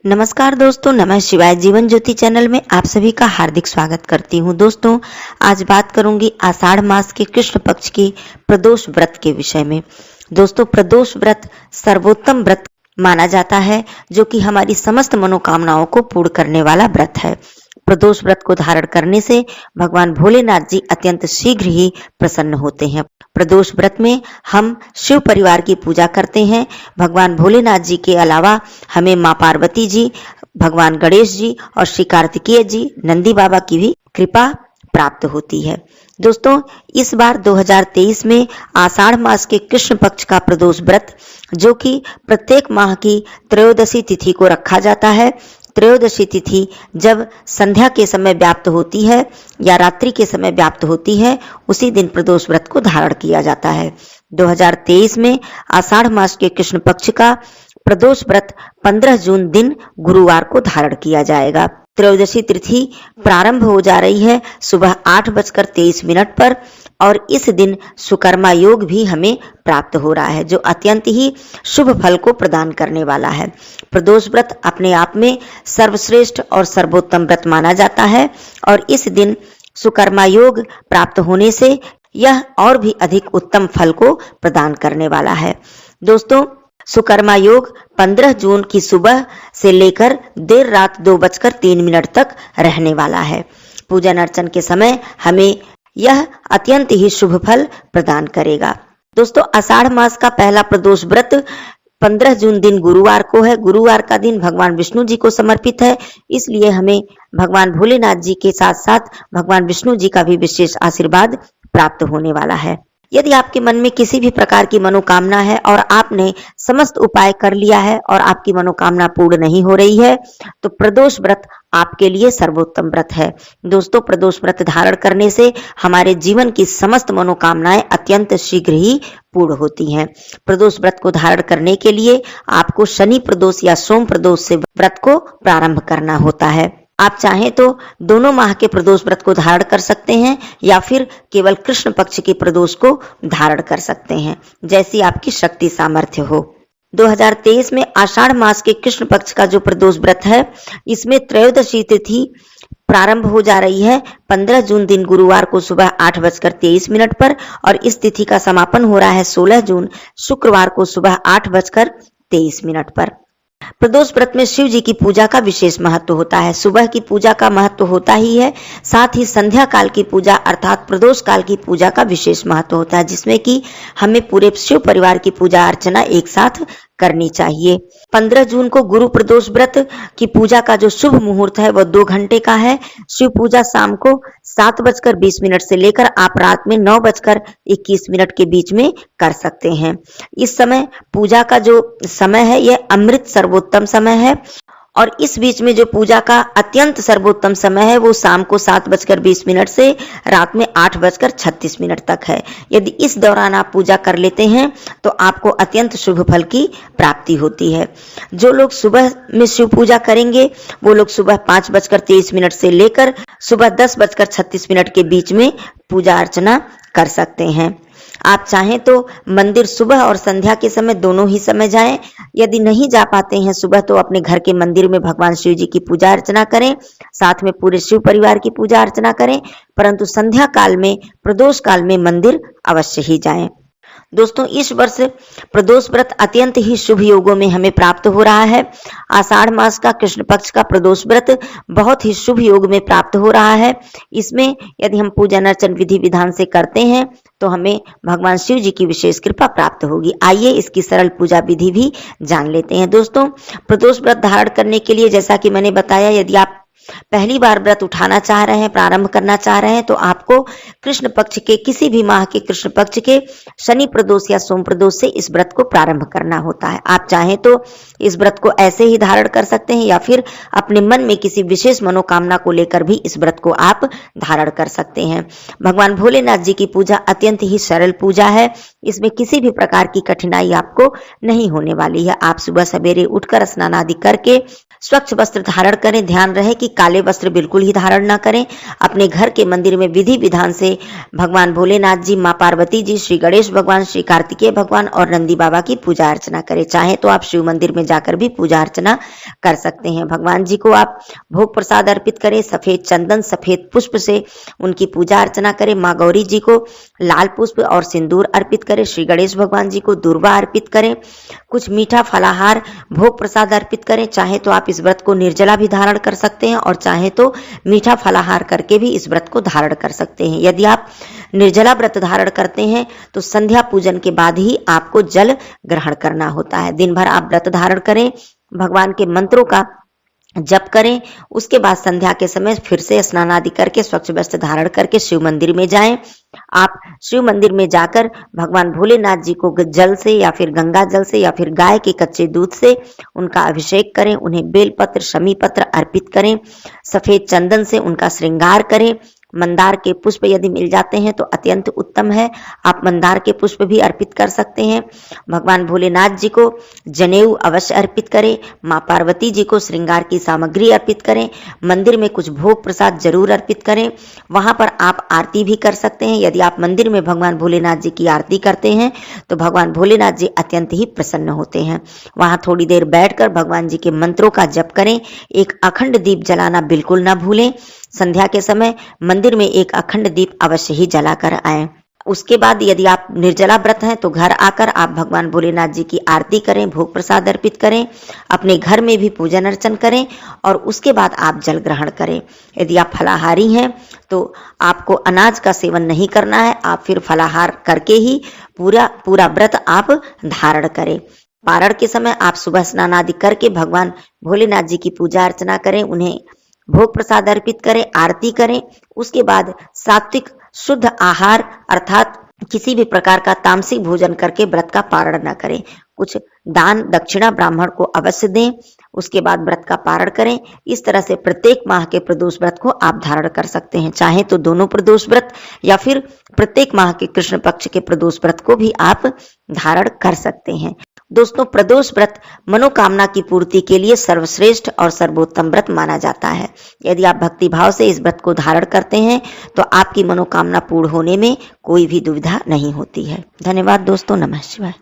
नमस्कार दोस्तों, नमः शिवाय। जीवन ज्योति चैनल में आप सभी का हार्दिक स्वागत करती हूँ। दोस्तों, आज बात करूंगी आषाढ़ मास के कृष्ण पक्ष की प्रदोष व्रत के विषय में। दोस्तों, प्रदोष व्रत सर्वोत्तम व्रत माना जाता है, जो कि हमारी समस्त मनोकामनाओं को पूर्ण करने वाला व्रत है। प्रदोष व्रत को धारण करने से भगवान भोलेनाथ जी अत्यंत शीघ्र ही प्रसन्न होते हैं। प्रदोष व्रत में हम शिव परिवार की पूजा करते हैं। भगवान भोलेनाथ जी के अलावा हमें माँ पार्वती जी, भगवान गणेश जी और श्री कार्तिकेय जी, नंदी बाबा की भी कृपा प्राप्त होती है। दोस्तों, इस बार 2023 में आषाढ़ मास के कृष्ण पक्ष का प्रदोष व्रत, जो कि प्रत्येक माह की त्रयोदशी तिथि को रखा जाता है। त्रयोदशी तिथि जब संध्या के समय व्याप्त होती है या रात्रि के समय व्याप्त होती है, उसी दिन प्रदोष व्रत को धारण किया जाता है। 2023 में आषाढ़ मास के कृष्ण पक्ष का प्रदोष व्रत 15 जून दिन गुरुवार को धारण किया जाएगा। त्रयोदशी तिथि प्रारंभ हो जा रही है सुबह 8:23 पर, और इस दिन सुकर्मा योग भी हमें प्राप्त हो रहा है, जो अत्यंत ही शुभ फल को प्रदान करने वाला है। प्रदोष व्रत अपने आप में सर्वश्रेष्ठ और सर्वोत्तम व्रत माना जाता है, और इस दिन सुकर्मा योग प्राप्त होने से यह और भी अधिक उत्तम फल को प्रदान करने वाला है। दोस्तों, सुकर्मा योग 15 जून की सुबह से लेकर देर रात 2:03 तक रहने वाला है। पूजन अर्चन के समय हमें यह अत्यंत ही शुभ फल प्रदान करेगा। दोस्तों, आषाढ़ मास का पहला प्रदोष व्रत 15 जून दिन गुरुवार को है। गुरुवार का दिन भगवान विष्णु जी को समर्पित है, इसलिए हमें भगवान भोलेनाथ जी के साथ साथ भगवान विष्णु जी का भी विशेष आशीर्वाद प्राप्त होने वाला है। यदि आपके मन में किसी भी प्रकार की मनोकामना है और आपने समस्त उपाय कर लिया है और आपकी मनोकामना पूर्ण नहीं हो रही है, तो प्रदोष व्रत आपके लिए सर्वोत्तम व्रत है। दोस्तों, प्रदोष व्रत धारण करने से हमारे जीवन की समस्त मनोकामनाएं अत्यंत शीघ्र ही पूर्ण होती हैं। प्रदोष व्रत को धारण करने के लिए आपको शनि प्रदोष या सोम प्रदोष से व्रत को प्रारंभ करना होता है। आप चाहें तो दोनों माह के प्रदोष व्रत को धारण कर सकते हैं, या फिर केवल कृष्ण पक्ष के प्रदोष को धारण कर सकते हैं, जैसी आपकी शक्ति सामर्थ्य हो। 2023 में आषाढ़ मास के कृष्ण पक्ष का जो प्रदोष व्रत है, इसमें त्रयोदशी तिथि प्रारंभ हो जा रही है 15 जून दिन गुरुवार को सुबह 8:23 पर, और इस तिथि का समापन हो रहा है 16 जून शुक्रवार को सुबह 8:23 पर। प्रदोष व्रत में शिव जी की पूजा का विशेष महत्व होता है। सुबह की पूजा का महत्व होता ही है, साथ ही संध्या काल की पूजा अर्थात प्रदोष काल की पूजा का विशेष महत्व होता है, जिसमें कि हमें पूरे शिव परिवार की पूजा अर्चना एक साथ करनी चाहिए। 15 जून को गुरु प्रदोष व्रत की पूजा का जो शुभ मुहूर्त है वह 2 घंटे का है। शिव पूजा शाम को 7:20 से लेकर आप रात में 9:21 के बीच में कर सकते हैं। इस समय पूजा का जो समय है यह अमृत सर्वोत्तम समय है, और इस बीच में जो पूजा का अत्यंत सर्वोत्तम समय है वो शाम को 7:20 से रात में 8:36 तक है। यदि इस दौरान आप पूजा कर लेते हैं तो आपको अत्यंत शुभ फल की प्राप्ति होती है। जो लोग सुबह में शिव पूजा करेंगे वो लोग सुबह 5:23 से लेकर सुबह 10:36 के बीच में पूजा अर्चना कर सकते हैं। आप चाहें तो मंदिर सुबह और संध्या के समय दोनों ही समय जाएं। यदि नहीं जा पाते हैं सुबह, तो अपने घर के मंदिर में भगवान शिव जी की पूजा अर्चना करें, साथ में पूरे शिव परिवार की पूजा अर्चना करें, परंतु संध्या काल में, प्रदोष काल में मंदिर अवश्य ही जाएं। दोस्तों, इस वर्ष प्रदोष व्रत अत्यंत ही शुभ योगों में हमें प्राप्त हो रहा है। आषाढ़ मास का कृष्ण पक्ष का प्रदोष व्रत बहुत ही शुभ योग में प्राप्त हो रहा है। इसमें यदि हम पूजन अर्चन विधि विधान से करते हैं तो हमें भगवान शिव जी की विशेष कृपा प्राप्त होगी। आइए इसकी सरल पूजा विधि भी जान लेते हैं। दोस्तों, प्रदोष व्रत धारण करने के लिए, जैसा कि मैंने बताया, यदि आप पहली बार व्रत उठाना चाह रहे हैं, प्रारंभ करना चाह रहे हैं, तो आपको कृष्ण पक्ष के, किसी भी माह के कृष्ण पक्ष के शनि प्रदोष या सोम प्रदोष से इस व्रत को प्रारंभ करना होता है। आप चाहें तो इस व्रत को ऐसे ही धारण कर सकते हैं, या फिर अपने मन में किसी विशेष मनोकामना को लेकर भी इस व्रत को आप धारण कर सकते हैं। भगवान भोलेनाथ जी की पूजा अत्यंत ही सरल पूजा है। इसमें किसी भी प्रकार की कठिनाई आपको नहीं होने वाली है। आप सुबह सवेरे उठकर स्नान आदि करके स्वच्छ वस्त्र धारण करें। ध्यान रहे कि काले वस्त्र बिल्कुल ही धारण ना करें। अपने घर के मंदिर में विधि विधान से भगवान भोलेनाथ जी, माँ पार्वती जी, श्री गणेश भगवान, श्री कार्तिकेय भगवान और नंदी बाबा की पूजा अर्चना करें। चाहे तो आप शिव मंदिर में जाकर भी पूजा अर्चना कर सकते हैं। भगवान जी को आप भोग प्रसाद अर्पित करें। सफेद चंदन, सफेद पुष्प से उनकी पूजा अर्चना करें। माँ गौरी जी को लाल पुष्प और सिंदूर अर्पित करें। श्री गणेश भगवान जी को दूर्वा अर्पित करें। कुछ मीठा फलाहार भोग प्रसाद अर्पित करें। चाहे तो आप इस व्रत को निर्जला भी धारण कर सकते हैं और चाहे तो मीठा फलाहार करके भी इस व्रत को धारण कर सकते हैं। यदि आप निर्जला व्रत धारण करते हैं तो संध्या पूजन के बाद ही आपको जल ग्रहण करना होता है। दिन भर आप व्रत धारण करें, भगवान के मंत्रों का जप करें। उसके बाद संध्या के समय फिर से स्नान आदि करके स्वच्छ वस्त्र धारण करके शिव मंदिर में जाएं। आप शिव मंदिर में जाकर भगवान भोलेनाथ जी को जल से या फिर गंगा जल से या फिर गाय के कच्चे दूध से उनका अभिषेक करें। उन्हें बेलपत्र, शमी पत्र अर्पित करें। सफेद चंदन से उनका श्रृंगार करें। मंदार के पुष्प यदि मिल जाते हैं तो अत्यंत उत्तम है, आप मंदार के पुष्प भी अर्पित कर सकते हैं। भगवान भोलेनाथ जी को जनेऊ अवश्य अर्पित करें। माँ पार्वती जी को श्रृंगार की सामग्री अर्पित करें। मंदिर में कुछ भोग प्रसाद जरूर अर्पित करें। वहां पर आप आरती भी कर सकते हैं। यदि आप मंदिर में भगवान भोलेनाथ जी की आरती करते हैं तो भगवान भोलेनाथ जी अत्यंत ही प्रसन्न होते हैं। वहां थोड़ी देर बैठकर भगवान जी के मंत्रों का जप करें। एक अखंड दीप जलाना बिल्कुल ना भूलें। संध्या के समय मंदिर में एक अखंड दीप अवश्य ही जलाकर आएं। उसके बाद यदि आप निर्जला व्रत हैं तो घर आकर आप भगवान भोलेनाथ जी की आरती करें, भोग प्रसाद अर्पित करें, अपने घर में भी पूजन अर्चन करें और उसके बाद आप जल ग्रहण करें। यदि आप फलाहारी हैं तो आपको अनाज का सेवन नहीं करना है, आप फिर फलाहार करके ही पूरा व्रत आप धारण करें। पारण के समय आप सुबह स्नान आदि करके भगवान भोलेनाथ जी की पूजा अर्चना करें, उन्हें भोग प्रसाद अर्पित करें, आरती करें। उसके बाद सात्विक शुद्ध आहार अर्थात किसी भी प्रकार का तामसिक भोजन करके व्रत का पारण न करें। कुछ दान दक्षिणा ब्राह्मण को अवश्य दें। उसके बाद व्रत का पारण करें। इस तरह से प्रत्येक माह के प्रदोष व्रत को आप धारण कर सकते हैं। चाहे तो दोनों प्रदोष व्रत या फिर प्रत्येक माह के कृष्ण पक्ष के प्रदोष व्रत को भी आप धारण कर सकते हैं। दोस्तों, प्रदोष व्रत मनोकामना की पूर्ति के लिए सर्वश्रेष्ठ और सर्वोत्तम व्रत माना जाता है। यदि आप भक्ति भाव से इस व्रत को धारण करते हैं तो आपकी मनोकामना पूर्ण होने में कोई भी दुविधा नहीं होती है। धन्यवाद दोस्तों। नमः शिवाय।